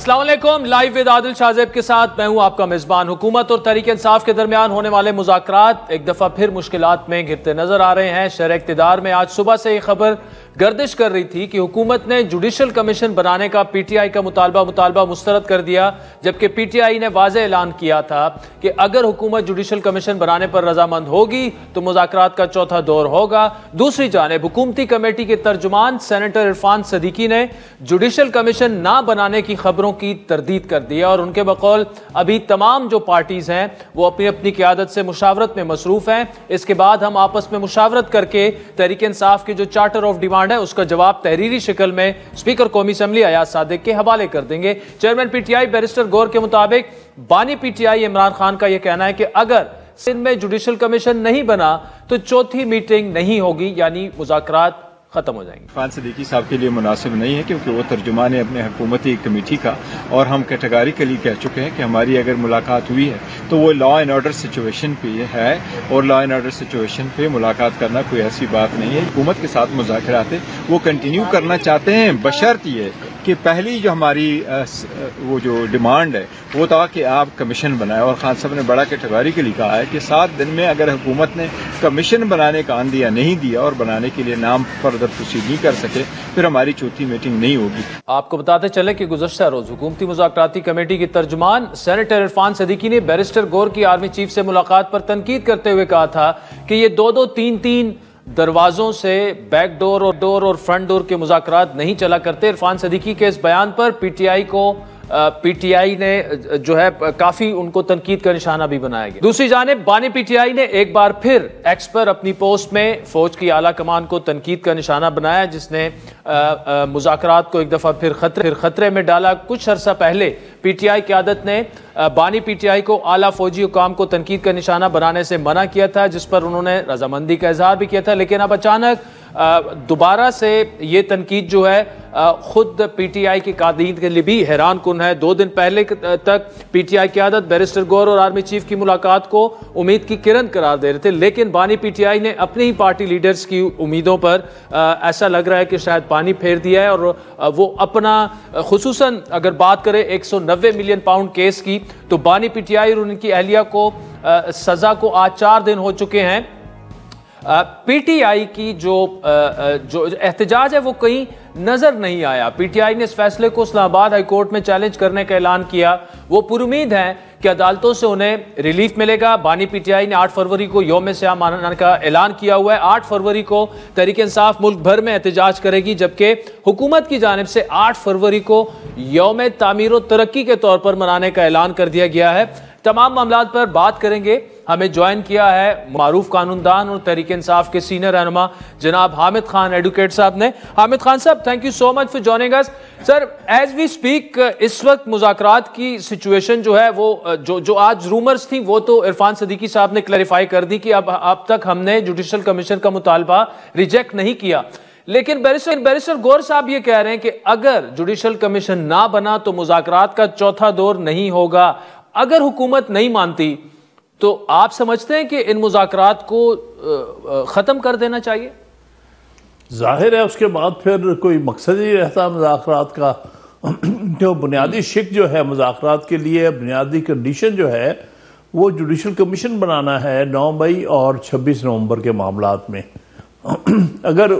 السلام علیکم، live with عادل شاہزیب کے ساتھ میں ہوں آپ کا میزبان۔ حکومت اور تحریک انصاف کے درمیان ہونے والے مذاکرات ایک دفعہ پھر مشکلات میں گھرتے نظر آ رہے ہیں۔ شرح اقتدار میں آج صبح سے یہ خبر گردش کر رہی تھی کہ حکومت نے جوڈیشل کمیشن بنانے کا پی ٹی آئی کا مطالبہ مسترد کر دیا، جبکہ پی ٹی آئی نے واضح اعلان کیا تھا کہ اگر حکومت جوڈیشل کمیشن بنانے پر رضامند ہوگی تو مذاکرات کا چوتھا دور ہوگا۔ دوسری جانب حکومتی کمیٹی کے ترجمان سینیٹر عرفان صدیقی نے جوڈیشل کمیشن نہ بنانے کی خبروں کی تردید کر دیا، اور ان کے بقول ابھی تمام جو پارٹیز ہیں وہ اپنی اپنی قیادت سے مشاورت میں مصروف ہیں۔ اس کے بعد ہم آپس میں مشاورت کر کے تحریک انصاف کی جو چارٹر آف ڈیمانڈ ہے اس کا جواب تحریری شکل میں اسپیکر قومی اسمبلی ایاز صادق کے حوالے کر دیں گے۔ Chairman P T I barrister گور کے مطابق بانی P T I Imran Khan کا یہ کہنا ہے کہ اگر سندھ میں جوڈیشل کمیشن نہیں بنا تو چوتھی میٹنگ نہیں ہوگی، یعنی مذاکرات ختم ہو جائیں گے۔ عرفان صدیقی صاحب کے لیے مناسب نہیں ہے کیونکہ وہ ترجمان ہے اپنے حکومتی کمیٹی کا، اور ہم کیٹیگریکلی کہہ چکے ہیں کہ ہماری اگر ملاقات ہوئی ہے تو وہ لا اینڈ آرڈر سچویشن پہ ہے، اور لا اینڈ آرڈر سچویشن پہ ملاقات کرنا کوئی ایسی بات نہیں ہے۔ حکومت کے ساتھ مذاکرات وہ کنٹینیو کرنا چاہتے ہیں، بشرط یہ کہ پہلی جو ہماری وہ جو ڈیمانڈ ہے وہ تھا کہ آپ کمیشن بنائے، اور خان صاحب نے بڑا کیٹیگریکلی کہا ہے کہ 7 دن میں اگر حکومت نے کمیشن بنانے کا آن دیا نہیں دیا اور بنانے کے لیے نام فردر پروسیڈ نہیں کر سکے پھر ہماری چوتھی میٹنگ نہیں ہوگی۔ آپ کو بتاتے چلے کہ گزشتہ روز حکومتی مذاکراتی کمیٹی کی ترجمان سینیٹر عرفان صدیقی نے بیرسٹر گور کی آرمی چیف سے ملاقات پر تنقید کرتے ہوئے کہا تھا کہ یہ 2-3 دروازوں سے بیک ڈور اور فرنٹ ڈور کے مذاکرات نہیں چلا کرتے۔ عرفان صدیقی کے اس بیان پر پی ٹی آئی نے جو ہے کافی ان کو تنقید کا نشانہ بھی بنایا گیا۔ دوسری جانب بانی پی ٹی آئی نے ایک بار پھر ایکس پر اپنی پوسٹ میں فوج کی اعلیٰ کمان کو تنقید کا نشانہ بنایا، جس نے مذاکرات کو ایک دفعہ پھر خطرے میں ڈالا۔ کچھ عرصہ پہلے پی ٹی آئی قیادت نے بانی پی ٹی آئی کو اعلیٰ فوجی حکام کو تنقید کا نشانہ بنانے سے منع کیا تھا، جس پر انہوں نے رضامندی کا اظہار بھی کیا تھا، لیکن اب اچانک دوبارہ سے یہ تنقید جو ہے خود پی ٹی آئی کی قائدین کے لیے بھی حیران کن ہے۔ 2 دن پہلے تک پی ٹی آئی قیادت بیرسٹر گور اور آرمی چیف کی ملاقات کو امید کی کرن قرار دے رہے تھے، لیکن بانی پی ٹی آئی نے اپنی ہی پارٹی لیڈرز کی امیدوں پر ایسا لگ رہا ہے کہ شاید پانی پھیر دیا ہے، اور وہ اپنا خصوصاً اگر بات کریں 190 ملین پاؤنڈ کیس کی تو بانی پی ٹی آئی اور ان کی اہلیہ کو سزا کو آج 4 دن ہو چکے ہیں۔ پی ٹی آئی کی جو احتجاج ہے وہ کہیں نظر نہیں آیا۔ پی ٹی آئی نے اس فیصلے کو اسلام آباد ہائی کورٹ میں چیلنج کرنے کا اعلان کیا۔ وہ پر امید ہیں کہ عدالتوں سے انہیں ریلیف ملے گا۔ بانی پی ٹی آئی نے 8 فروری کو یوم سیاہ منانے کا اعلان کیا ہوا ہے۔ 8 فروری کو تحریک انصاف ملک بھر میں احتجاج کرے گی، جبکہ حکومت کی جانب سے 8 فروری کو یوم تعمیر و ترقی کے طور پر منانے کا اعلان کر دیا گیا ہے۔ تمام معاملات پر بات کریں گے۔ ہمیں جوائن کیا ہے معروف قانون دان اور تحریک انصاف کے سینئر رہنما جناب حامد خان ایڈوکیٹ صاحب نے۔ حامد خان صاحب، thank you so much for joining us. Sir, as we speak اس وقت مذاکرات کی سچویشن جو ہے وہ جو آج رومرز تھیں وہ تو عرفان صدیقی صاحب نے کلیریفائی کر دی کہ اب تک ہم نے جوڈیشل کمیشن کا مطالبہ ریجیکٹ نہیں کیا، لیکن بیرسٹر گور صاحب یہ کہہ رہے ہیں کہ اگر جوڈیشل کمیشن نہ بنا تو مذاکرات کا چوتھا دور نہیں ہوگا۔ اگر حکومت نہیں مانتی تو آپ سمجھتے ہیں کہ ان مذاکرات کو ختم کر دینا چاہیے؟ ظاہر ہے اس کے بعد پھر کوئی مقصد ہی رہتا مذاکرات کا۔ جو بنیادی شک جو ہے مذاکرات کے لیے، بنیادی کنڈیشن جو ہے وہ جوڈیشل کمیشن بنانا ہے 9 مئی اور 26 نومبر کے معاملات میں۔ اگر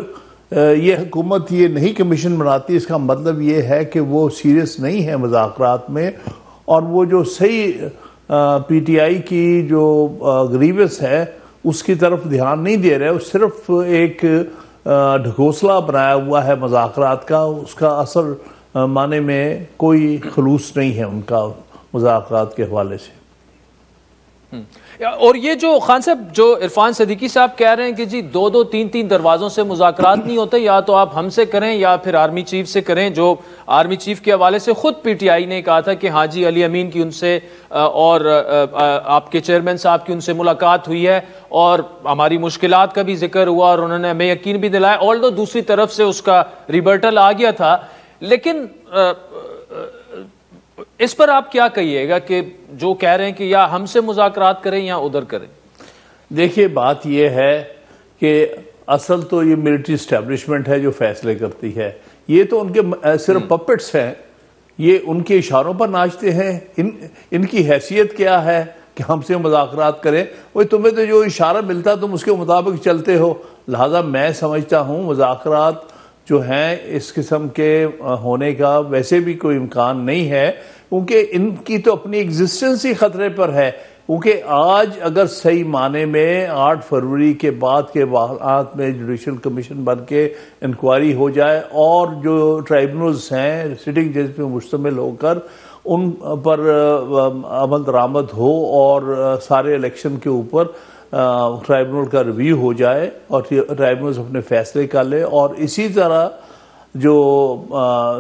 یہ حکومت یہ نہیں کمیشن بناتی، اس کا مطلب یہ ہے کہ وہ سیریس نہیں ہے مذاکرات میں، اور وہ جو صحیح پی ٹی آئی کی جو گریوس ہے اس کی طرف دھیان نہیں دے رہے، وہ صرف ایک ڈھکوسلا بنایا ہوا ہے مذاکرات کا، اس کا اصل معنی میں کوئی خلوص نہیں ہے ان کا مذاکرات کے حوالے سے۔ اور یہ جو خان صاحب جو عرفان صدیقی صاحب کہہ رہے ہیں کہ جی 2-3 دروازوں سے مذاکرات نہیں ہوتے، یا تو آپ ہم سے کریں یا پھر آرمی چیف سے کریں، جو آرمی چیف کے حوالے سے خود پی ٹی آئی نے کہا تھا کہ ہاں جی علی امین کی ان سے اور آپ کے چیئرمین صاحب کی ان سے ملاقات ہوئی ہے اور ہماری مشکلات کا بھی ذکر ہوا اور انہوں نے ہمیں یقین بھی دلایا، آلدو دوسری طرف سے اس کا ریبرٹل آ گیا تھا۔ لیکن اس پر آپ کیا کہیے گا کہ جو کہہ رہے ہیں کہ یا ہم سے مذاکرات کریں یا ادھر کریں؟ دیکھیے بات یہ ہے کہ اصل تو یہ ملٹری اسٹیبلشمنٹ ہے جو فیصلے کرتی ہے، یہ تو ان کے صرف پپٹس ہیں، یہ ان کے اشاروں پر ناچتے ہیں؟ ان کی حیثیت کیا ہے کہ ہم سے مذاکرات کریں؟ وہ تمہیں تو جو اشارہ ملتا تم اس کے مطابق چلتے ہو. لہٰذا میں سمجھتا ہوں مذاکرات جو ہیں اس قسم کے ہونے کا ویسے بھی کوئی امکان نہیں ہے، کیونکہ ان کی تو اپنی ایگزسٹنس ہی خطرے پر ہے. کیونکہ آج اگر صحیح معنی میں 8 فروری کے بعد کے واقعات میں جوڈیشل کمیشن بن کے انکوائری ہو جائے اور جو ٹرائبونلز ہیں سٹنگ جج پہ مشتمل ہو کر ان پر عمل درآمد ہو اور سارے الیکشن کے اوپر ٹرائبونل کا ریویو ہو جائے اور ٹرائبونلز اپنے فیصلے کر لے، اور اسی طرح جو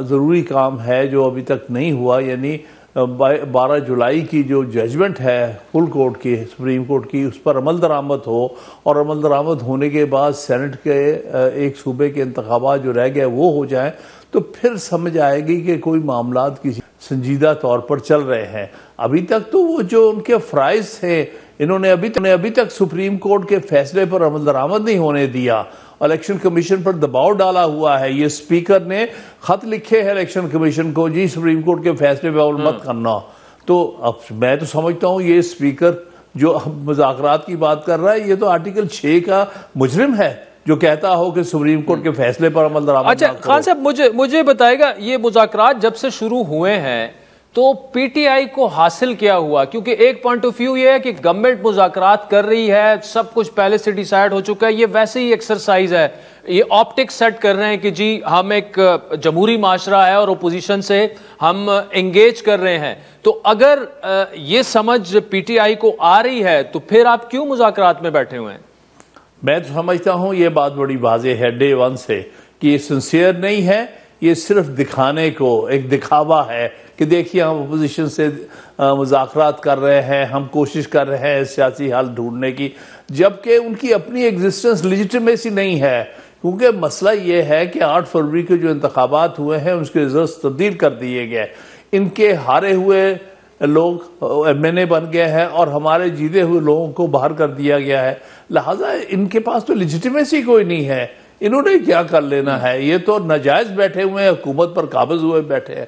ضروری کام ہے جو ابھی تک نہیں ہوا، یعنی 12 جولائی کی جو ججمنٹ ہے فل کورٹ کی، سپریم کورٹ کی، اس پر عمل درآمد ہو، اور عمل درآمد ہونے کے بعد سینٹ کے ایک صوبے کے انتخابات جو رہ گئے وہ ہو جائیں، تو پھر سمجھ آئے گی کہ کوئی معاملات کسی سنجیدہ طور پر چل رہے ہیں. ابھی تک تو وہ جو ان کے فرائض تھے انہوں نے ابھی تک سپریم کورٹ کے فیصلے پر عمل درآمد نہیں ہونے دیا. الیکشن کمیشن پر دباؤ ڈالا ہوا ہے. یہ اسپیکر نے خط لکھے ہیں الیکشن کمیشن کو، جی سپریم کورٹ کے فیصلے پہ عمل مت کرنا. تو اب میں تو سمجھتا ہوں یہ اسپیکر جو مذاکرات کی بات کر رہا ہے یہ تو آرٹیکل 6 کا مجرم ہے جو کہتا ہو کہ سپریم کورٹ کے فیصلے پر عمل درآمد. اچھا خان صاحب مجھے بتائے گا، یہ مذاکرات جب سے شروع ہوئے ہیں تو پی ٹی آئی کو حاصل کیا ہوا؟ کیونکہ ایک پوائنٹ آف ویو یہ ہے کہ گورنمنٹ مذاکرات کر رہی ہے، سب کچھ پہلے سے ڈیسائیڈ ہو چکا ہے، یہ ویسے ہی ایکسرسائز ہے، یہ آپٹکس سیٹ کر رہے ہیں کہ جی ہم ایک جمہوری معاشرہ ہے اور اپوزیشن سے ہم انگیج کر رہے ہیں. تو اگر یہ سمجھ پی ٹی آئی کو آ رہی ہے تو پھر آپ کیوں مذاکرات میں بیٹھے ہوئے ہیں؟ میں تو سمجھتا ہوں یہ بات بڑی واضح ہے ڈے ون سے کہ یہ سنسیئر نہیں ہے، یہ صرف دکھانے کو ایک دکھاوا ہے کہ دیکھیے ہم اپوزیشن سے مذاکرات کر رہے ہیں، ہم کوشش کر رہے ہیں سیاسی حل ڈھونڈنے کی، جبکہ ان کی اپنی ایگزسٹنس لیجیٹمیسی نہیں ہے. کیونکہ مسئلہ یہ ہے کہ 8 فروری کے جو انتخابات ہوئے ہیں اس کے ریزلٹس تبدیل کر دیے گئے، ان کے ہارے ہوئے لوگ ایم این اے بن گئے ہیں اور ہمارے جیتے ہوئے لوگوں کو باہر کر دیا گیا ہے. لہٰذا ان کے پاس تو لیجیٹمیسی کوئی نہیں ہے. انہوں نے کیا کر لینا ہے؟ یہ تو ناجائز بیٹھے ہوئے ہیں، حکومت پر قابض ہوئے بیٹھے ہیں.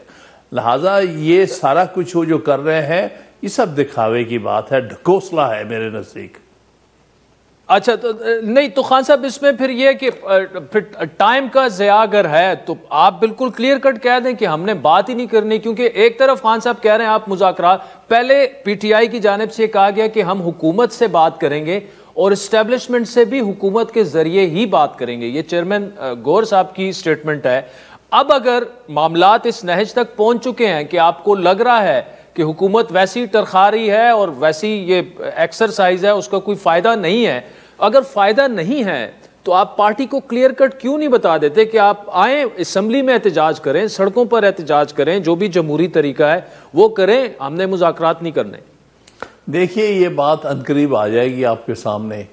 لہٰذا یہ سارا کچھ وہ جو کر رہے ہیں یہ سب دکھاوے کی بات ہے، ڈھکوسلہ ہے میرے نزدیک. اچھا تو نہیں تو خان صاحب اس میں پھر یہ کہ ٹائم کا ضیاع اگر ہے تو آپ بالکل کلیئر کٹ کہہ دیں کہ ہم نے بات ہی نہیں کرنی. کیونکہ ایک طرف خان صاحب کہہ رہے ہیں آپ مذاکرات، پہلے پی ٹی آئی کی جانب سے کہا گیا کہ ہم حکومت سے بات کریں گے اور اسٹیبلشمنٹ سے بھی حکومت کے ذریعے ہی بات کریں گے. یہ چیئرمین گور صاحب کی سٹیٹمنٹ ہے. اب اگر معاملات اس نہج تک پہنچ چکے ہیں کہ آپ کو لگ رہا ہے کہ حکومت ویسی ٹرخا رہی ہے اور ویسی یہ ایکسرسائز ہے اس کا کوئی فائدہ نہیں ہے، اگر فائدہ نہیں ہے تو آپ پارٹی کو کلیئر کٹ کیوں نہیں بتا دیتے کہ آپ آئیں اسمبلی میں احتجاج کریں، سڑکوں پر احتجاج کریں، جو بھی جمہوری طریقہ ہے وہ کریں، ہم نے مذاکرات نہیں کرنے؟ دیکھیے یہ بات عنقریب آ جائے گی آپ کے سامنے،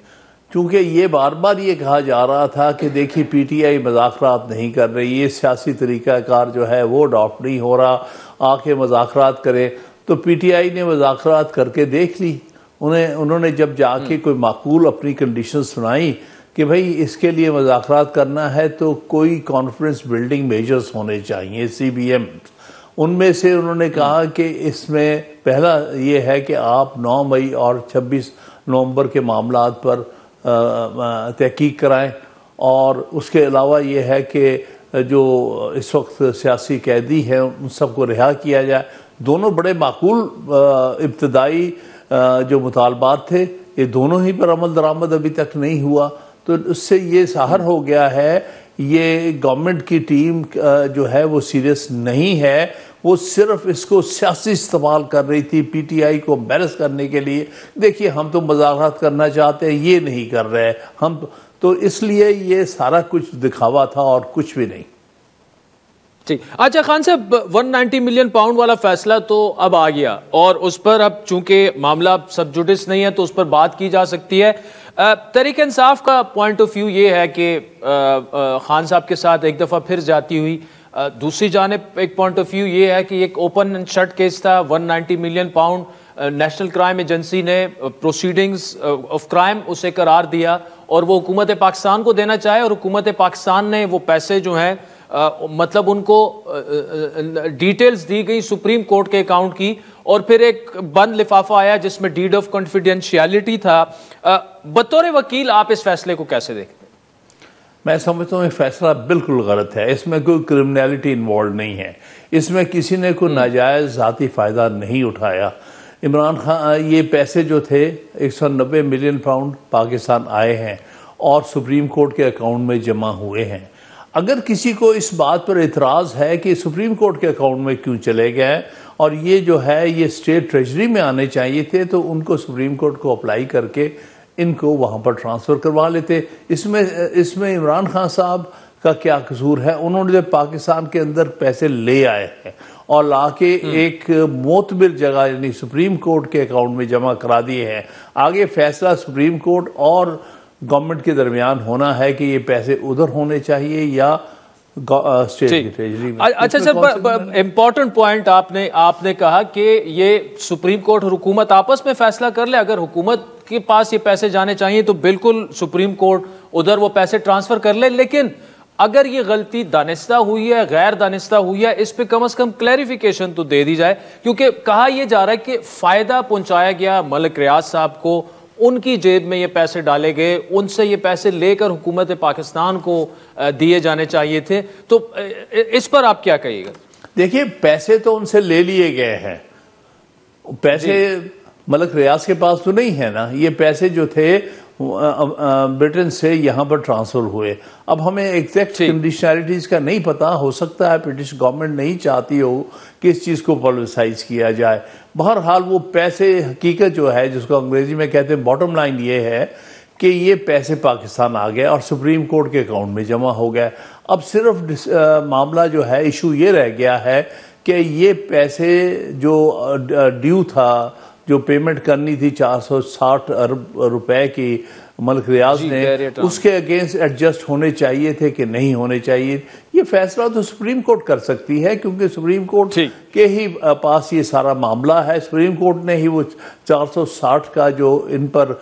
کیونکہ یہ بار بار یہ کہا جا رہا تھا کہ دیکھیے پی ٹی آئی مذاکرات نہیں کر رہی، یہ سیاسی طریقہ کار جو ہے وہ اڈاپٹ نہیں ہو رہا، آ کے مذاکرات کرے. تو پی ٹی آئی نے مذاکرات کر کے دیکھ لی. انہوں نے جب جا کے کوئی معقول اپنی کنڈیشن سنائی کہ بھئی اس کے لیے مذاکرات کرنا ہے تو کوئی کانفیڈنس بلڈنگ میجرز ہونے چاہیے، CBM. ان میں سے انہوں نے کہا کہ اس میں پہلا یہ ہے کہ آپ 9 مئی اور 26 نومبر کے معاملات پر تحقیق کرائیں، اور اس کے علاوہ یہ ہے کہ جو اس وقت سیاسی قیدی ہیں ان سب کو رہا کیا جائے. دونوں بڑے معقول ابتدائی جو مطالبات تھے، یہ دونوں ہی پر عمل درآمد ابھی تک نہیں ہوا. تو اس سے یہ ظاہر ہو گیا ہے یہ گورنمنٹ کی ٹیم جو ہے وہ سیریس نہیں ہے، وہ صرف اس کو سیاسی استعمال کر رہی تھی پی ٹی آئی کو امبیرس کرنے کے لیے. دیکھیے ہم تو مذاکرات کرنا چاہتے ہیں، یہ نہیں کر رہے ہم تو اس لیے یہ سارا کچھ دکھاوا تھا اور کچھ بھی نہیں. ٹھیک. اچھا خان صاحب 190 ملین پاؤنڈ والا فیصلہ تو اب آ گیا اور اس پر اب چونکہ معاملہ سب جوڈس نہیں ہے تو اس پر بات کی جا سکتی ہے. تحریک انصاف کا پوائنٹ آف ویو یہ ہے کہ خان صاحب کے ساتھ ایک دفعہ پھر جاتی ہوئی. دوسری جانب ایک پوائنٹ آف ویو یہ ہے کہ ایک اوپن اینڈ شٹ کیس تھا. 190 million pound national crime agency نے پروسیڈنگز آف کرائم اسے قرار دیا اور وہ حکومت پاکستان کو دینا چاہے اور حکومت پاکستان نے وہ پیسے جو ہیں مطلب ان کو ڈیٹیلز دی گئی سپریم کورٹ کے اکاؤنٹ کی اور پھر ایک بند لفافہ آیا جس میں ڈیڈ آف کانفیڈینشیلٹی تھا. بطور وکیل آپ اس فیصلے کو کیسے دیکھتے ہیں؟ میں سمجھتا ہوں یہ فیصلہ بالکل غلط ہے. اس میں کوئی کرمنیلٹی انوالو نہیں ہے. اس میں کسی نے کوئی ناجائز ذاتی فائدہ نہیں اٹھایا. عمران خان یہ پیسے جو تھے 190 ملین پاؤنڈ پاکستان آئے ہیں اور سپریم کورٹ کے اکاؤنٹ میں جمع ہوئے ہیں. اگر کسی کو اس بات پر اعتراض ہے کہ سپریم کورٹ کے اکاؤنٹ میں کیوں چلے گئے اور یہ جو ہے یہ اسٹیٹ ٹریجری میں آنے چاہیے تھے تو ان کو سپریم کورٹ کو اپلائی کر کے ان کو وہاں پر ٹرانسفر کروا لیتے. اس میں عمران خان صاحب کا کیا قصور ہے؟ انہوں نے پاکستان کے اندر پیسے لے آئے ہیں اور لا کے ایک معتبر جگہ یعنی سپریم کورٹ کے اکاؤنٹ میں جمع کرا دیے ہیں. آگے فیصلہ سپریم کورٹ اور گورنمنٹ کے درمیان ہونا ہے کہ یہ پیسے ادھر ہونے چاہیے یا اسٹیٹ کی ٹریجری میں. اچھا سر، امپورٹنٹ پوائنٹ آپ نے کہا کہ یہ سپریم کورٹ اور حکومت آپس میں فیصلہ کر لے. اگر حکومت کے پاس یہ پیسے جانے چاہیے تو بالکل سپریم کورٹ ادھر وہ پیسے ٹرانسفر کر لے. لیکن اگر یہ غلطی دانستہ ہوئی ہے غیر دانستہ ہوئی ہے اس پہ کم از کم کلیریفیکیشن تو دے دی جائے، کیونکہ کہا یہ جا رہا ہے کہ فائدہ پہنچایا گیا ملک ریاض صاحب کو، ان کی جیب میں یہ پیسے ڈالے گئے، ان سے یہ پیسے لے کر حکومت پاکستان کو دیے جانے چاہیے تھے. تو اس پر آپ کیا کہیے گا؟ دیکھیے پیسے تو ان سے لے لیے گئے ہیں، پیسے ملک ریاض کے پاس تو نہیں ہے نا. یہ پیسے جو تھے برٹن سے یہاں پر ٹرانسفر ہوئے. اب ہمیں ایگزیکٹ کنڈیشنلٹیز کا نہیں پتا، ہو سکتا ہے برٹش گورنمنٹ نہیں چاہتی ہو کہ اس چیز کو پولیٹیسائز کیا جائے. بہرحال وہ پیسے حقیقت جو ہے جس کو انگریزی میں کہتے ہیں باٹم لائن یہ ہے کہ یہ پیسے پاکستان آ گئے اور سپریم کورٹ کے اکاؤنٹ میں جمع ہو گئے. اب صرف معاملہ جو ہے ایشو یہ رہ گیا ہے کہ یہ پیسے جو ڈیو تھا، جو پیمنٹ کرنی تھی 460 ارب روپے کی ملک ریاض نے، اس کے اگینسٹ ایڈجسٹ ہونے چاہیے تھے کہ نہیں ہونے چاہیے. یہ فیصلہ تو سپریم کورٹ کر سکتی ہے کیونکہ سپریم کورٹ کے ہی پاس یہ سارا معاملہ ہے. سپریم کورٹ نے ہی وہ 460 کا جو ان پر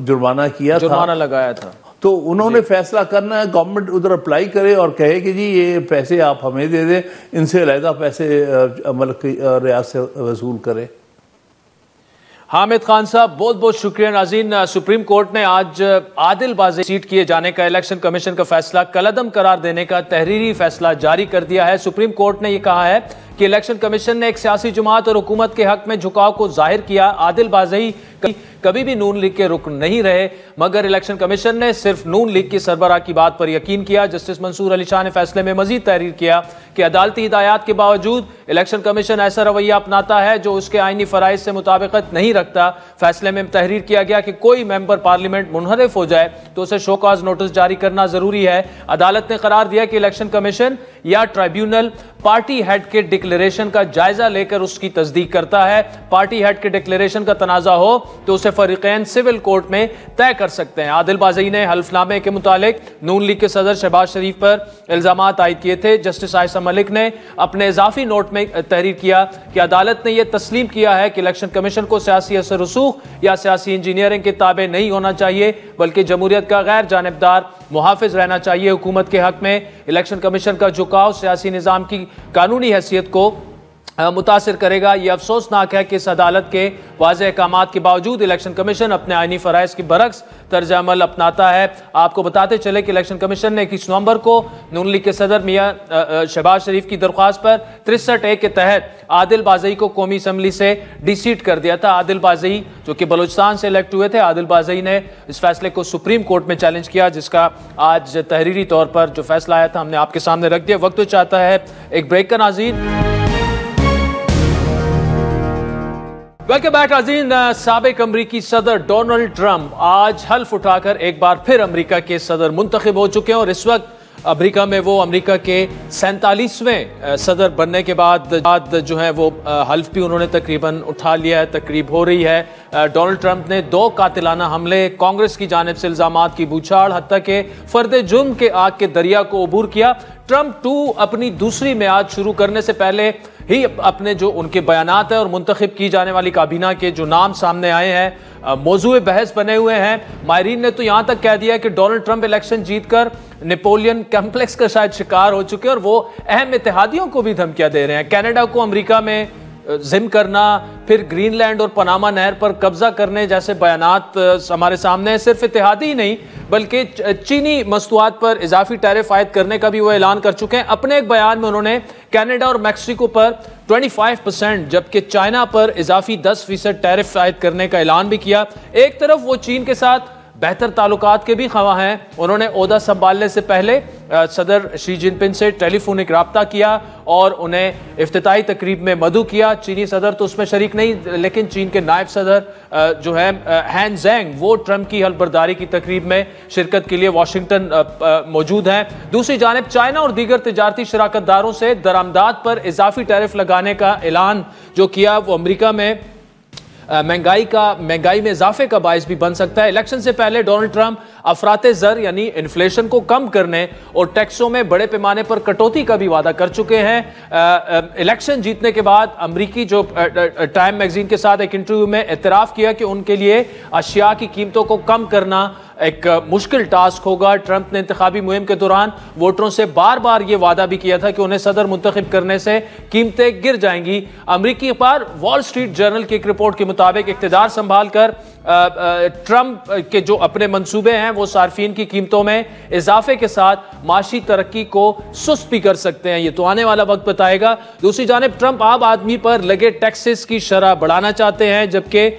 جرمانہ کیا تھا، جرمانہ لگایا تھا، تو انہوں نے فیصلہ کرنا ہے. گورنمنٹ ادھر اپلائی کرے اور کہے کہ جی یہ پیسے آپ ہمیں دے دیں، ان سے علیحدہ پیسے ملک ریاض سے وصول کرے. حامد خان صاحب بہت بہت شکریہ. ناظرین، سپریم کورٹ نے آج عادل بازی سیٹ کیے جانے کا الیکشن کمیشن کا فیصلہ کالعدم قرار دینے کا تحریری فیصلہ جاری کر دیا ہے. سپریم کورٹ نے یہ کہا ہے کہ الیکشن کمیشن نے ایک سیاسی جماعت اور حکومت کے حق میں جھکاؤ کو ظاہر کیا. عادل بازی کبھی بھی نون لیگ کے رکن نہیں رہے، مگر الیکشن کمیشن نے صرف نون لیگ کی سربراہ کی بات پر یقین کیا. جسٹس منصور علی شاہ نے فیصلے میں مزید تحریر کیا کہ عدالتی ہدایات کے باوجود الیکشن کمیشن ایسا رویہ اپناتا ہے جو اس کے آئینی فرائض سے مطابقت نہیں رکھتا. فیصلے میں تحریر کیا گیا کہ کوئی ممبر پارلیمنٹ منحرف ہو جائے تو اسے شو کاز نوٹس جاری کرنا ضروری ہے. عدالت نے قرار دیا کہ الیکشن کمیشن یا ٹرائیبیونل پارٹی ہیڈ کے ڈکلیریشن کا جائزہ لے کر اس کی تصدیق کرتا ہے. پارٹی ہیڈ کے ڈکلیریشن کا تنازع ہو تو اسے فریقین سول کورٹ میں طے کر سکتے ہیں. عادل بازی نے حلف نامے کے متعلق نون لیگ کے صدر شہباز شریف پر الزامات عائد کیے تھے. جسٹس عائشہ ملک نے اپنے اضافی نوٹ میں تحریر کیا کہ عدالت نے یہ تسلیم کیا ہے کہ الیکشن کمیشن کو سیاسی اثر رسوخ یا سیاسی انجینئرنگ کے تابع نہیں ہونا چاہیے بلکہ جمہوریت کا غیر جانبدار محافظ رہنا چاہیے. حکومت کے حق میں الیکشن کمیشن کا جھکاؤ سیاسی نظام کی قانونی حیثیت کو متاثر کرے گا. یہ افسوسناک ہے کہ اس عدالت کے واضح احکامات کے باوجود الیکشن کمیشن اپنے آئینی فرائض کے برعکس طرز عمل اپناتا ہے. آپ کو بتاتے چلے کہ الیکشن کمیشن نے 21 نومبر کو نون لیگ کے صدر میاں شہباز شریف کی درخواست پر 63A کے تحت عادل بازی کو قومی اسمبلی سے ڈی سیٹ کر دیا تھا. عادل بازی جو کہ بلوچستان سے الیکٹ ہوئے تھے، عادل بازی نے اس فیصلے کو سپریم کورٹ میں چیلنج کیا جس کا آج تحریری طور پر جو فیصلہ آیا تھا ہم نے آپ کے سامنے رکھ دیا. وقت تو چاہتا ہے ایک بریک کا. ناظرین ویلکم بیک. ناظرین، سابق امریکی صدر ڈونلڈ ٹرمپ آج حلف اٹھا کر ایک بار پھر امریکہ کے صدر منتخب ہو چکے ہیں اور اس وقت امریکہ میں وہ امریکہ کے 47ویں صدر بننے کے بعد جو ہے وہ حلف بھی انہوں نے تقریباً اٹھا لیا ہے. تقریب ہو رہی ہے. ڈونلڈ ٹرمپ نے 2 قاتلانہ حملے، کانگریس کی جانب سے الزامات کی بوچھاڑ، حتیٰ کہ فرد جرم کے آگ کے دریا کو عبور کیا. ٹرمپ 2 اپنی دوسری میعاد شروع کرنے سے پہلے ہی اپنے جو ان کے بیانات ہیں اور منتخب کی جانے والی کابینہ کے جو نام سامنے آئے ہیں موضوع بحث بنے ہوئے ہیں. ماہرین نے تو یہاں تک کہہ دیا کہ ڈونلڈ ٹرمپ الیکشن جیت کر نیپولین کمپلیکس کا شاید شکار ہو چکے ہیں اور وہ اہم اتحادیوں کو بھی دھمکیاں دے رہے ہیں. کینیڈا کو امریکہ میں ضم کرنا, پھر گرین لینڈ اور پاناما نہر پر قبضہ کرنے جیسے بیانات ہمارے سامنے. صرف اتحادی ہی نہیں بلکہ چینی مصنوعات پر اضافی ٹیرف عائد کرنے کا بھی وہ اعلان کر چکے ہیں. اپنے ایک بیان میں انہوں نے کینیڈا اور میکسیکو پر 25% جبکہ چائنا پر اضافی 10% ٹیرف عائد کرنے کا اعلان بھی کیا. ایک طرف وہ چین کے ساتھ بہتر تعلقات کے بھی خواہاں ہیں. انہوں نے عہدہ سنبھالنے سے پہلے صدر شی جن پنگ سے ٹیلی فونک رابطہ کیا اور انہیں افتتاحی تقریب میں مدعو کیا. چینی صدر تو اس میں شریک نہیں لیکن چین کے نائب صدر جو ہے ہین زینگ وہ ٹرمپ کی حلف برداری کی تقریب میں شرکت کے لیے واشنگٹن موجود ہیں. دوسری جانب چائنا اور دیگر تجارتی شراکت داروں سے درآمدات پر اضافی ٹیرف لگانے کا اعلان جو کیا وہ امریکہ میں مہنگائی میں اضافے کا باعث بھی بن سکتا ہے. الیکشن سے پہلے ڈونلڈ ٹرمپ افراط زر یعنی انفلیشن کو کم کرنے اور ٹیکسوں میں بڑے پیمانے پر کٹوتی کا بھی وعدہ کر چکے ہیں. الیکشن جیتنے کے بعد امریکی جو ٹائم میگزین کے ساتھ ایک انٹرویو میں اعتراف کیا کہ ان کے لیے اشیاء کی قیمتوں کو کم کرنا ایک مشکل ٹاسک ہوگا. ٹرمپ نے انتخابی مہم کے دوران ووٹروں سے بار بار یہ وعدہ بھی کیا تھا کہ انہیں صدر منتخب کرنے سے قیمتیں گر جائیں گی. امریکی اخبار وال اسٹریٹ جرنل کی ایک رپورٹ کے مطابق اقتدار سنبھال کر ٹرمپ کے جو اپنے منصوبے ہیں وہ صارفین کی قیمتوں میں اضافے کے ساتھ معاشی ترقی کو سست بھی کر سکتے ہیں. یہ تو آنے والا وقت بتائے گا. دوسری جانب ٹرمپ عام آدمی پر لگے ٹیکسز کی شرح بڑھانا چاہتے ہیں جبکہ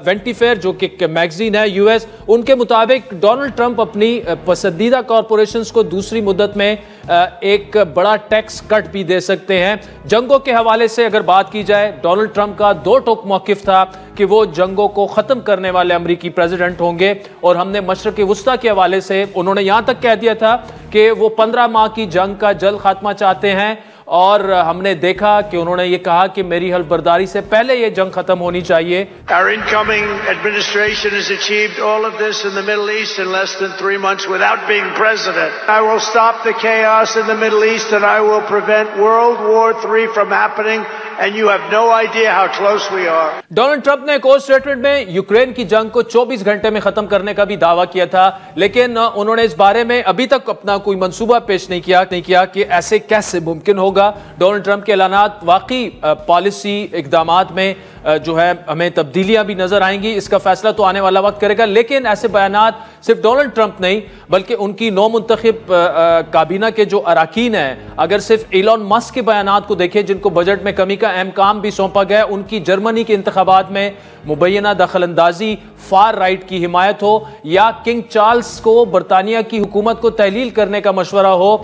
وینٹی فیئر جو کہ میگزین ہے یو ایس ان کے مطابق ڈونلڈ ٹرمپ اپنی پسندیدہ کارپوریشنز کو دوسری مدت میں ایک بڑا ٹیکس کٹ بھی دے سکتے ہیں. جنگوں کے حوالے سے اگر بات کی جائے ڈونلڈ ٹرمپ کا دو ٹوک موقف تھا کہ وہ جنگوں کو ختم کرنے والے امریکی پریزیڈنٹ ہوں گے اور ہم نے مشرق وسطیٰ کے حوالے سے انہوں نے یہاں تک کہہ دیا تھا کہ وہ 15 ماہ کی جنگ کا جلد خاتمہ چاہتے ہیں اور ہم نے دیکھا کہ انہوں نے یہ کہا کہ میری حلف برداری سے پہلے یہ جنگ ختم ہونی چاہیے. Our incoming administration has achieved all of this in the Middle East in less than 3 months without being president. I will stop the chaos in the Middle East and I will prevent World War III from happening. And you have no idea how close we are. Donald Trump نے ایک اور statement میں Ukraine کی جنگ کو 24 گھنٹے میں ختم کرنے کا بھی دعویٰ کیا تھا لیکن انہوں نے اس بارے میں ابھی تک اپنا کوئی منصوبہ پیش نہیں کیا کہ ایسے کیسے ممکن ہوگا. ڈونلڈ ٹرمپ کے اعلانات واقعی پالیسی اقدامات میں جو ہے ہمیں تبدیلیاں بھی نظر آئیں گی. اس کا فیصلہ تو آنے والا وقت کرے گا لیکن ایسے بیانات صرف ڈونلڈ ٹرمپ نہیں بلکہ ان کی نو منتخب کابینہ کے جو اراکین ہیں اگر صرف ایلون مسک کے بیانات کو دیکھیں جن کو بجٹ میں کمی کا اہم کام بھی سونپا گیا, ان کی جرمنی کے انتخابات میں مبینہ دخل اندازی, فار رائٹ کی حمایت ہو یا کنگ چارلز کو برطانیہ کی حکومت کو تحلیل کرنے کا مشورہ ہو,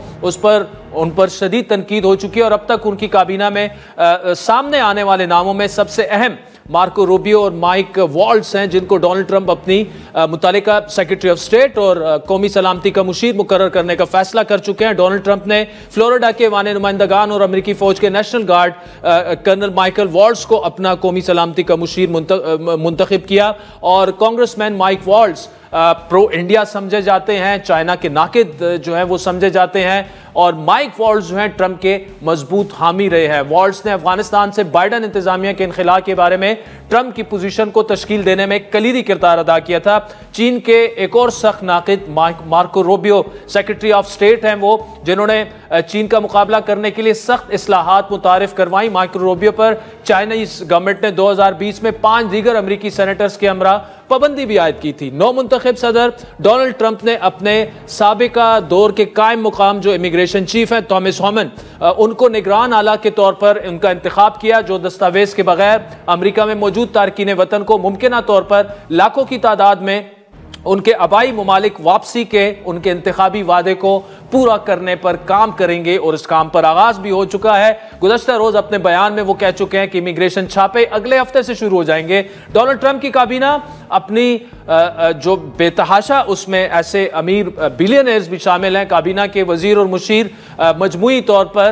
ان پر شدید تنقید ہو چکی ہے اور اب تک ان کی کابینہ میں سامنے آنے والے ناموں میں سب سے اہم مارکو روبیو اور مائک والٹز ہیں جن کو ڈونلڈ ٹرمپ اپنی متعلقہ سیکرٹری آف اسٹیٹ اور قومی سلامتی کا مشیر مقرر کرنے کا فیصلہ کر چکے ہیں. ڈونلڈ ٹرمپ نے فلوریڈا کے ایوان نمائندگان اور امریکی فوج کے نیشنل گارڈ کرنل مائیکل والٹز کو اپنا قومی سلامتی کا مشیر منتخب کیا اور کانگریس مین مائک والٹز پرو انڈیا سمجھے جاتے ہیں, چائنا کے ناقد جو ہیں وہ سمجھے جاتے ہیں اور مائک والٹز جو ہیں ٹرمپ کے مضبوط حامی رہے ہیں. والٹز نے افغانستان سے بائیڈن انتظامیہ کے انخلاء کے بارے میں ٹرمپ کی پوزیشن کو تشکیل دینے میں کلیدی کردار ادا کیا تھا. چین کے ایک اور سخت ناقد Marco Rubio secretary of state ہیں وہ جنہوں نے چین کا مقابلہ کرنے کے لیے سخت اصلاحات متعارف کروائیں. مارکو روبیو پر چائنیز گورنمنٹ نے 2020 میں 5 دیگر امریکی سینیٹرز کے ہمراہ پابندی بھی عائد کی تھی. نو منتخب صدر ڈونلڈ ٹرمپ نے اپنے سابقہ دور کے قائم مقام جو امیگریشن چیف ہیں تھامس ہومن ان کو نگران اعلیٰ کے طور پر ان کا انتخاب کیا جو دستاویز کے بغیر امریکہ میں موجود تارکین وطن کو ممکنہ طور پر لاکھوں کی تعداد میں ان کے آبائی ممالک واپسی کے ان کے انتخابی وعدے کو پورا کرنے پر کام کریں گے اور اس کام پر آغاز بھی ہو چکا ہے. گزشتہ روز اپنے بیان میں وہ کہہ چکے ہیں کہ امیگریشن چھاپے اگلے ہفتے سے شروع ہو جائیں گے. ڈونلڈ ٹرمپ کی کابینہ اپنی جو بے تحاشا اس میں ایسے امیر بلینئرز بھی شامل ہیں. کابینہ کے وزیر اور مشیر مجموعی طور پر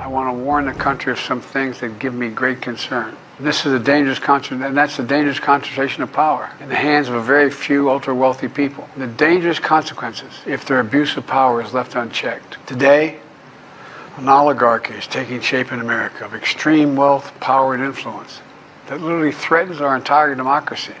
I want to warn the country of some things that give me great concern. This is a dangerous concentration, and that's a dangerous concentration of power in the hands of a very few ultra-wealthy people. The dangerous consequences if their abuse of power is left unchecked. Today, an oligarchy is taking shape in America of extreme wealth, power, and influence that literally threatens our entire democracy.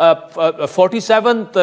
47th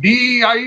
DEI,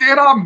13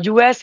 US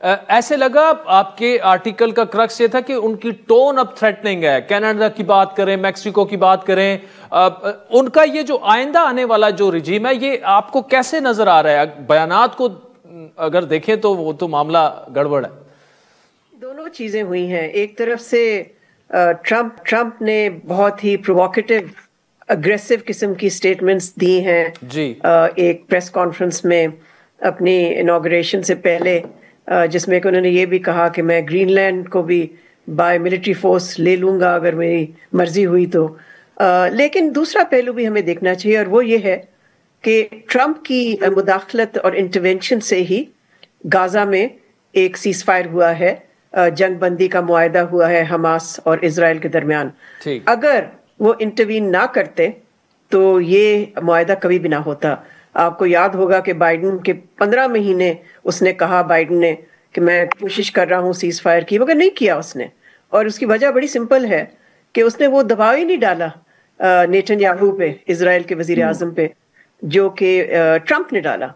ایسے لگا آپ کے article کا crux یہ تھا کہ ان کی tone اب تھریٹننگ ہے، کینیڈا کی بات کریں، میکسیکو کی بات کریں، ان کا یہ جو آئندہ آنے والا جو رجیم ہے یہ آپ کو کیسے نظر آ رہا ہے؟ بیانات کو اگر دیکھیں تو وہ تو معاملہ گڑبڑ ہے. دونوں چیزیں ہوئی ہیں. ایک طرف سے ٹرمپ نے بہت ہی پرووکیٹو اگریسو قسم کی سٹیٹمنٹس دی ہیں جی ایک پریس کانفرنس میں اپنی انوگریشن سے پہلے، جس میں کہ انہوں نے یہ بھی کہا کہ میں گرین لینڈ کو بھی بائی ملٹری فورس لے لوں گا اگر میری مرضی ہوئی تو. لیکن دوسرا پہلو بھی ہمیں دیکھنا چاہیے، اور وہ یہ ہے کہ ٹرمپ کی مداخلت اور انٹرونشن سے ہی غازہ میں ایک سیز فائر ہوا ہے، جنگ بندی کا معاہدہ ہوا ہے حماس اور اسرائیل کے درمیان. اگر وہ انٹروین نہ کرتے تو یہ معاہدہ کبھی بھی نہ ہوتا. آپ کو یاد ہوگا کہ بائیڈن کے 15 مہینے اس نے کہا، بائیڈن نے، کہ میں کوشش کر رہا ہوں سیز فائر کی، مگر نہیں کیا اس نے. اور اس کی وجہ بڑی سمپل ہے کہ اس نے وہ دباؤ ہی نہیں ڈالا نیتن یاہو پہ، اسرائیل کے وزیر اعظم پہ، جو کہ ٹرمپ نے ڈالا.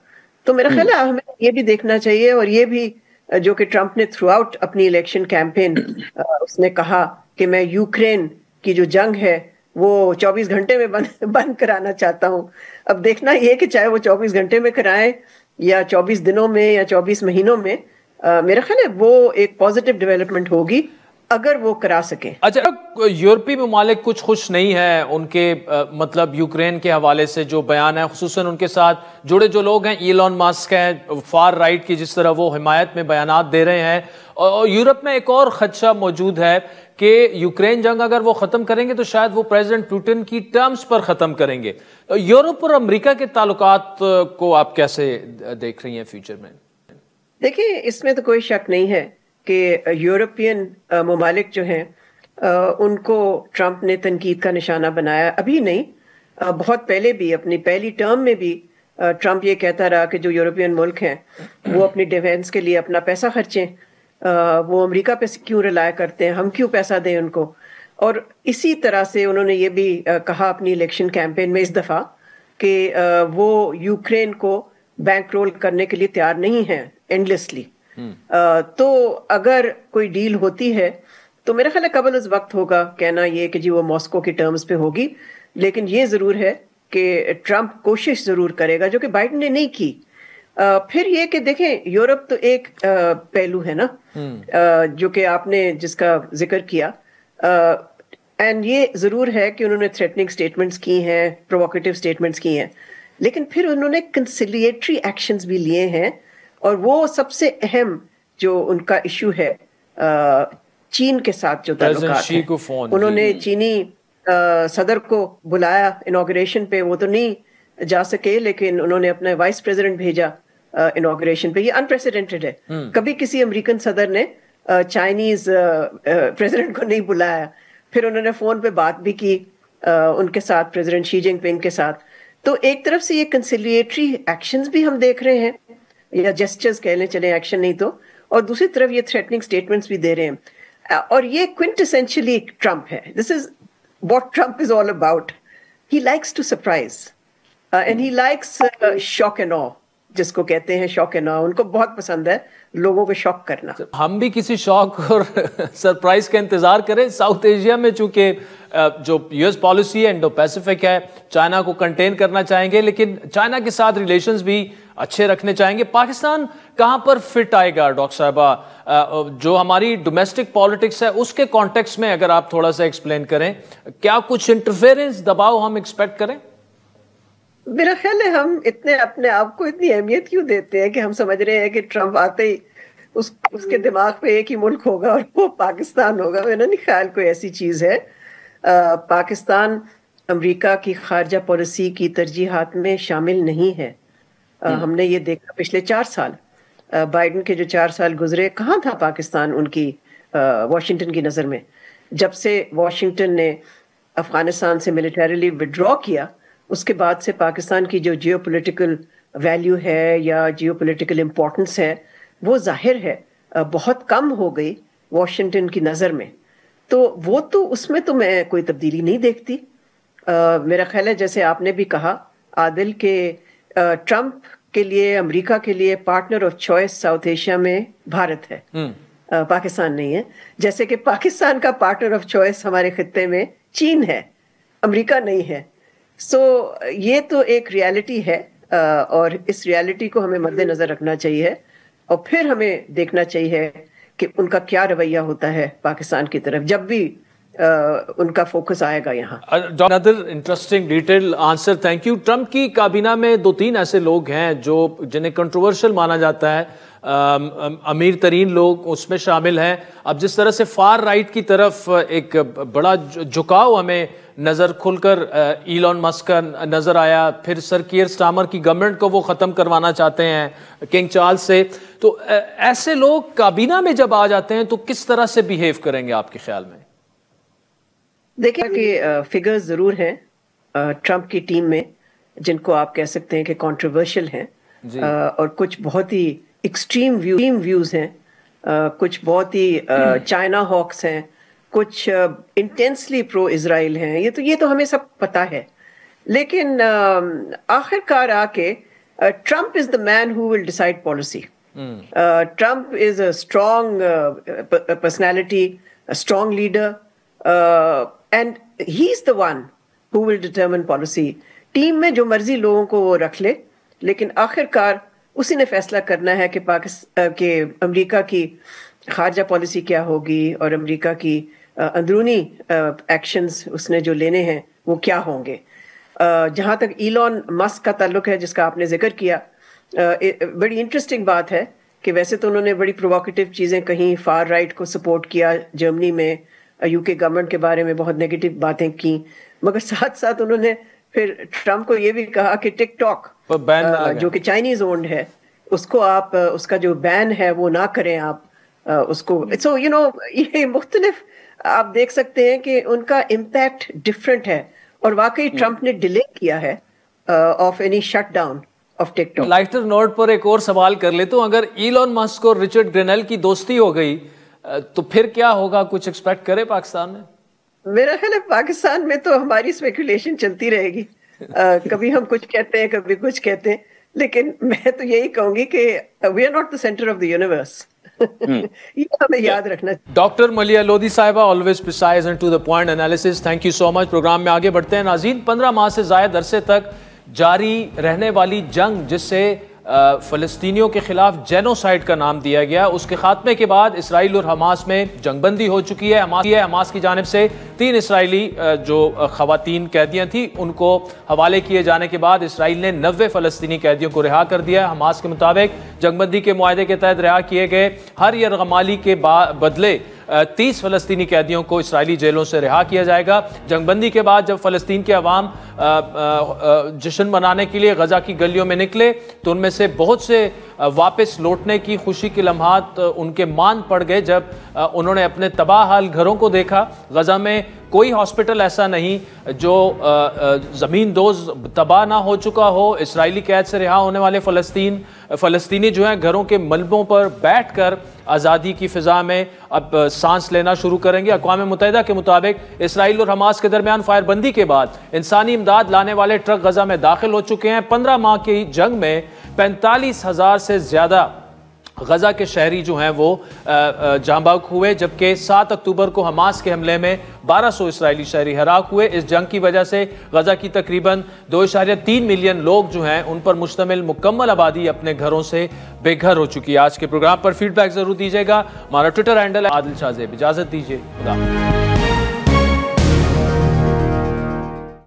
تو میرا خیال ہے ہمیں یہ بھی دیکھنا چاہیے، اور یہ بھی جو کہ ٹرمپ نے تھرو آؤٹ اپنی الیکشن کیمپین اس نے کہا کہ میں یوکرین کی جو جنگ ہے وہ 24 گھنٹے میں بند کرانا چاہتا ہوں. اب دیکھنا یہ کہ چاہے وہ 24 گھنٹے میں کرائیں یا 24 دنوں میں یا 24 مہینوں میں، میرا خیال ہے وہ ایک پازیٹیو ڈیولپمنٹ ہوگی اگر وہ کرا سکیں. اچھا، یورپی ممالک کچھ خوش نہیں ہیں ان کے مطلب یوکرین کے حوالے سے جو بیان ہے، خصوصاً ان کے ساتھ جڑے جو لوگ ہیں، ایلون ماسک ہیں، فار رائٹ کی جس طرح وہ حمایت میں بیانات دے رہے ہیں. اور یورپ میں ایک اور خدشہ موجود ہے کہ یوکرین جنگ اگر وہ ختم کریں گے تو شاید وہ پریزیڈنٹ پوٹن کی ٹرمز پر ختم کریں گے. یورپ اور امریکہ کے تعلقات کو آپ کیسے دیکھ رہی ہیں فیوچر میں؟ دیکھیں، اس میں تو کوئی شک نہیں ہے کہ یورپین ممالک جو ہیں ان کو ٹرمپ نے تنقید کا نشانہ بنایا. ابھی نہیں، بہت پہلے بھی، اپنی پہلی ٹرم میں بھی ٹرمپ یہ کہتا رہا کہ جو یورپین ملک ہیں وہ اپنی ڈیفینس کے لیے اپنا پیسہ خرچیں، وہ امریکہ پہ کیوں ریلائی کرتے ہیں، ہم کیوں پیسہ دیں ان کو. اور اسی طرح سے انہوں نے یہ بھی کہا اپنی الیکشن کیمپین میں اس دفعہ کہ وہ یوکرین کو بینک رول کرنے کے لیے تیار نہیں ہیں اینڈلیسلی. تو اگر کوئی ڈیل ہوتی ہے تو میرا خیال ہے قبل از وقت ہوگا کہنا یہ کہ جی وہ ماسکو کی ٹرمز پہ ہوگی. لیکن یہ ضرور ہے کہ ٹرمپ کوشش ضرور کرے گا، جو کہ بائیڈن نے نہیں کی. پھر یہ کہ دیکھیں، یورپ تو ایک پہلو ہے نا جو کہ آپ نے جس کا ذکر کیا، اینڈ یہ ضرور ہے کہ انہوں نے تھریٹننگ سٹیٹمنٹس کی ہیں، پرووکیٹو سٹیٹمنٹس کی ہیں، لیکن پھر انہوں نے کنسیلیٹری ایکشنز بھی لیے ہیں. اور وہ سب سے اہم جو ان کا ایشو ہے چین کے ساتھ جو تعلقات ہیں، انہوں نے چینی صدر کو بلایا انوگریشن پہ، وہ تو نہیں جا سکے، لیکن انہوں نے اپنا وائس پریزیڈنٹ بھیجا انوگریشن پہ. یہ انپریسیڈنٹڈ ہے، کبھی کسی امریکن صدر نے چائنیز پریزیڈنٹ کو نہیں بلایا. پھر انہوں نے فون پہ بات بھی کی ان کے ساتھ، پریزیڈنٹ شی جن پنگ کے ساتھ. تو ایک طرف سے یہ کنسیلیٹری ایکشنز بھی ہم دیکھ رہے ہیں، یا جسچرز کہہ لیں، چلیں ایکشن نہیں تو، اور دوسری طرف یہ تھریٹننگ سٹیٹمنٹس بھی دے رہے ہیں. اور یہ کوئنٹیسینشلی ٹرمپ ہے. This is what Trump is all about. He likes to surprise and he likes shock and awe, جس کو کہتے ہیں شاک اینڈ آ. ان کو بہت پسند ہے لوگوں کو شاک کرنا. ہم بھی کسی شاک اور سرپرائز کا انتظار کریں. ساؤتھ ایشیا میں چونکہ جو یو ایس پالیسی ہے انڈو پیسیفک ہے، چائنا کو کنٹین کرنا چاہیں گے، لیکن چائنا کے ساتھ ریلیشنز بھی اچھے رکھنے چاہیں گے. پاکستان کہاں پر فٹ آئے گا ڈاکٹر صاحبہ؟ جو ہماری ڈومیسٹک پالیٹکس ہے اس کے کانٹیکس میں اگر آپ تھوڑا سا ایکسپلین کریں، کیا کچھ انٹرفیئرنس، دباؤ ہم ایکسپیکٹ کریں؟ میرا خیال ہے ہم اتنے اپنے آپ کو اتنی اہمیت کیوں دیتے ہیں کہ ہم سمجھ رہے ہیں کہ ٹرمپ آتے ہی اس کے دماغ پہ ایک ہی ملک ہوگا اور وہ پاکستان ہوگا. میرا نہیں خیال کوئی ایسی چیز ہے. پاکستان امریکہ کی خارجہ پالیسی کی ترجیحات میں شامل نہیں ہے. ہم نے یہ دیکھا پچھلے 4 سال، بائیڈن کے جو 4 سال گزرے، کہاں تھا پاکستان ان کی واشنگٹن کی نظر میں. جب سے واشنگٹن نے افغانستان سے ملیٹریلی وڈرا کیا، اس کے بعد سے پاکستان کی جو جیو پولیٹیکل ویلیو ہے یا جیو پولیٹیکل امپورٹنس ہے وہ ظاہر ہے بہت کم ہو گئی واشنگٹن کی نظر میں. تو وہ تو اس میں تو میں کوئی تبدیلی نہیں دیکھتی. میرا خیال ہے جیسے آپ نے بھی کہا عادل کہ ٹرمپ کے لیے امریکہ کے لیے partner of choice south Asia میں بھارت ہے, پاکستان نہیں ہے. جیسے کہ پاکستان کا پارٹنر آف چوائس ہمارے خطے میں چین ہے, امریکہ نہیں ہے. سو یہ تو ایک ریالٹی ہے اور اس ریالٹی کو ہمیں مد نظر رکھنا چاہیے اور پھر ہمیں دیکھنا چاہیے کہ ان کا کیا رویہ ہوتا ہے پاکستان کی طرف جب بھی ان کا فوکس آئے گا یہاں. another interesting detailed answer, thank you. Trump کی کابینہ میں 2-3 ایسے لوگ ہیں جو جنہیں کنٹروورشل مانا جاتا ہے, امیر ترین لوگ اس میں شامل ہیں. اب جس طرح سے فار رائٹ کی طرف ایک بڑا جھکاؤ ہمیں نظر کھل کر ایلون مسک کا نظر آیا, پھر سر کیئر سٹارمر کی گورنمنٹ کو وہ ختم کروانا چاہتے ہیں کنگ چارلز سے, تو ایسے لوگ کابینہ میں جب آ جاتے ہیں تو کس طرح سے بیہیو کریں گے آپ کے خیال میں؟ دیکھیں کہ فگرز ضرور ہیں ٹرمپ کی ٹیم میں جن کو آپ کہہ سکتے ہیں کہ کنٹروورشل ہیں, اور کچھ بہت ہی ایکسٹریم ویوز ہیں, کچھ بہت ہی چائنا ہاکس ہیں, کچھ انٹینسلی پرو اسرائیل ہیں. یہ تو ہمیں سب پتا ہے, لیکن آخر کار آ کے Trump is the man who will decide policy. Trump is a strong personality, strong leader, and he is the one who will determine policy. Team میں جو مرضی لوگوں کو وہ رکھ لے, لیکن آخر کار اسی نے فیصلہ کرنا ہے کہ امریکہ کی خارجہ پالیسی کیا ہوگی اور امریکہ کی اندرونی ایکشنز اس نے جو لینے ہیں وہ کیا ہوں گے. جہاں تک ایلون مسک کا تعلق ہے جس کا آپ نے ذکر کیا, بڑی انٹرسٹنگ بات ہے کہ ویسے تو انہوں نے بڑی پرووکیٹو چیزیں کہیں, فار رائٹ کو سپورٹ کیا جرمنی میں, یو کے گورنمنٹ کے بارے میں بہت نیگیٹو باتیں کی, مگر ساتھ ساتھ انہوں نے پھر ٹرمپ کو یہ بھی کہا کہ ٹک ٹاک جو کہ چائنیز اونڈ ہے اس کو آپ اس کا جو بین ہے وہ نہ کریں آپ اس کو. سو یو نو یہ مختلف آپ دیکھ سکتے ہیں کہ ان کا امپیکٹ ڈفرینٹ ہے, اور واقعی ٹرمپ نے ڈیلے کیا ہے of any shutdown of TikTok. Lighter note پر ایک اور سوال کر لیتا ہوں, اگر ایلون مسک اور رچرڈ گرینل کی دوستی ہو گئی تو پھر کیا ہوگا, کچھ ایکسپیکٹ کرے پاکستان میں؟ میرا خیال ہے پاکستان میں تو ہماری اسپیکولیشن چلتی رہے گی, کبھی ہم کچھ کہتے ہیں کبھی کچھ کہتے ہیں, لیکن میں تو یہی کہوں گی کہ we are not the centre of the universe. یہ ہمیں یاد رکھنا. ڈاکٹر ملیہ لودھی صاحبہ, always precise and to the point analysis, thank you so much. Programme میں آگے بڑھتے ہیں. ناظرین, 15 ماہ سے زائد عرصے تک جاری رہنے والی جنگ جس سے فلسطینیوں کے خلاف جینوسائیڈ کا نام دیا گیا, اس کے خاتمے کے بعد اسرائیل اور حماس میں جنگ بندی ہو چکی ہے. حماس کی جانب سے 3 اسرائیلی جو خواتین قیدیاں تھیں ان کو حوالے کیے جانے کے بعد اسرائیل نے 90 فلسطینی قیدیوں کو رہا کر دیا. حماس کے مطابق جنگ بندی کے معاہدے کے تحت رہا کیے گئے ہر یرغمالی کے بدلے 30 فلسطینی قیدیوں کو اسرائیلی جیلوں سے رہا کیا جائے گا. جنگ بندی کے بعد جب فلسطین کے عوام جشن منانے کے لیے غزہ کی گلیوں میں نکلے تو ان میں سے بہت سے واپس لوٹنے کی خوشی کے لمحات ان کے مان پڑ گئے جب انہوں نے اپنے تباہ حال گھروں کو دیکھا. غزہ میں کوئی ہاسپٹل ایسا نہیں جو زمین دوز تباہ نہ ہو چکا ہو. اسرائیلی قید سے رہا ہونے والے فلسطینی جو ہیں گھروں کے ملبوں پر بیٹھ کر آزادی کی فضا میں اب سانس لینا شروع کریں گے. اقوام متحدہ کے مطابق اسرائیل اور حماس کے درمیان فائر بندی کے بعد انسانی امداد لانے والے ٹرک غزہ میں داخل ہو چکے ہیں. 15 ماہ کی جنگ میں 45,000 سے زیادہ غزہ کے شہری جو ہیں وہ جاں بحق ہوئے, جبکہ 7 اکتوبر کو حماس کے حملے میں 1200 اسرائیلی شہری ہلاک ہوئے. اس جنگ کی وجہ سے غزہ کی تقریباً 2.3 ملین لوگ جو ہیں ان پر مشتمل مکمل آبادی اپنے گھروں سے بے گھر ہو چکی ہے. آج کے پروگرام پر فیڈ بیک ضرور دیجیے گا. ہمارا ٹویٹر ہینڈل ہے عادل شاہ زیب. اجازت دیجیے, خدا حافظ.